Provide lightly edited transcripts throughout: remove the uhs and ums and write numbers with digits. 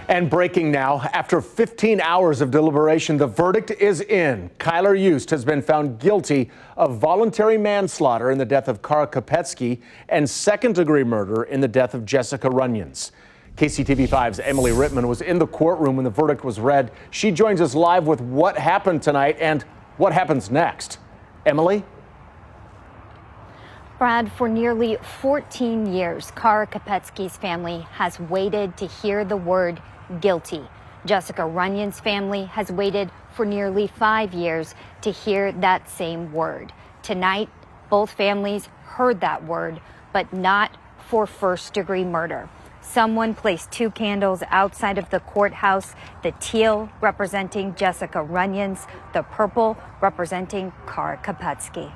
And breaking now, after 15 hours of deliberation, the verdict is in. Kylr Yust has been found guilty of voluntary manslaughter in the death of Kara Kopetsky and second-degree murder in the death of Jessica Runyons. KCTV5's Emily Rittman was in the courtroom when the verdict was read. She joins us live with what happened tonight and what happens next. Emily? Brad, for nearly 14 years, Kara Kopetsky's family has waited to hear the word guilty. Jessica Runyons' family has waited for nearly 5 years to hear that same word. Tonight, both families heard that word, but not for first-degree murder. Someone placed 2 candles outside of the courthouse, the teal representing Jessica Runyons, the purple representing Kara Kopetsky.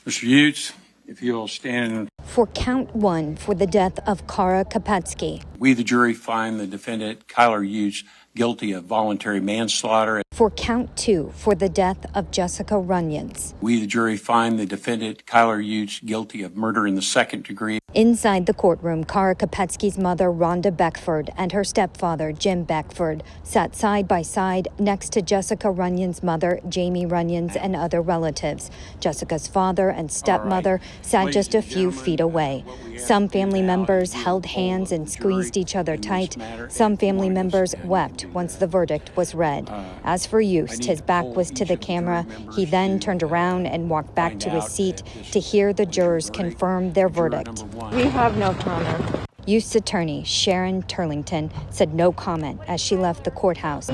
Mr. Yust, if you'll stand. For count 1 for the death of Kara Kopetsky. We, the jury, find the defendant, Kylr Yust, guilty of voluntary manslaughter. For count 2 for the death of Jessica Runyons. We, the jury, find the defendant, Kylr Yust, guilty of murder in the second degree. Inside the courtroom, Kara Kopetsky's mother, Rhonda Beckford, and her stepfather, Jim Beckford, sat side by side next to Jessica Runyons' mother, Jamie Runyons, and other relatives. Jessica's father and stepmother sat just a few feet away. Some family members held hands and squeezed each other tight. Some family members wept once the verdict was read. As for Yust, his back was to the camera. He then turned around and walked back to his seat to hear the jurors confirm their verdict. We have no comment. Yust's attorney, Sharon Turlington, said no comment as she left the courthouse.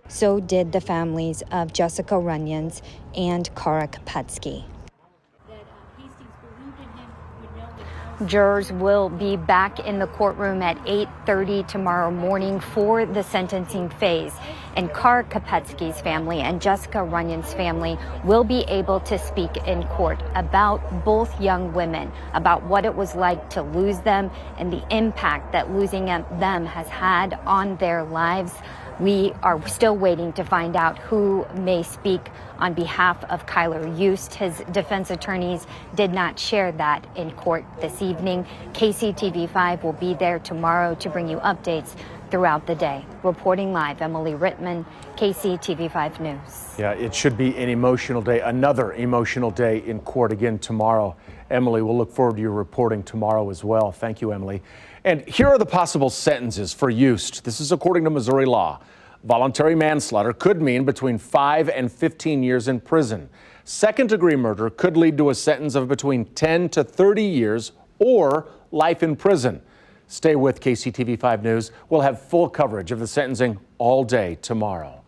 So did the families of Jessica Runyons and Kara Kopetsky. Jurors will be back in the courtroom at 8:30 tomorrow morning for the sentencing phase. And Kara Kopetsky's family and Jessica Runyons' family will be able to speak in court about both young women, about what it was like to lose them and the impact that losing them has had on their lives. We are still waiting to find out who may speak on behalf of Kylr Yust. His defense attorneys did not share that in court this evening. KCTV5 will be there tomorrow to bring you updates throughout the day. Reporting live, Emily Rittman, KCTV5 News. Yeah, it should be an emotional day, another emotional day in court again tomorrow. Emily, we'll look forward to your reporting tomorrow as well. Thank you, Emily. And here are the possible sentences for Yust. This is according to Missouri law. Voluntary manslaughter could mean between 5 and 15 years in prison. Second-degree murder could lead to a sentence of between 10 to 30 years or life in prison. Stay with KCTV5 News. We'll have full coverage of the sentencing all day tomorrow.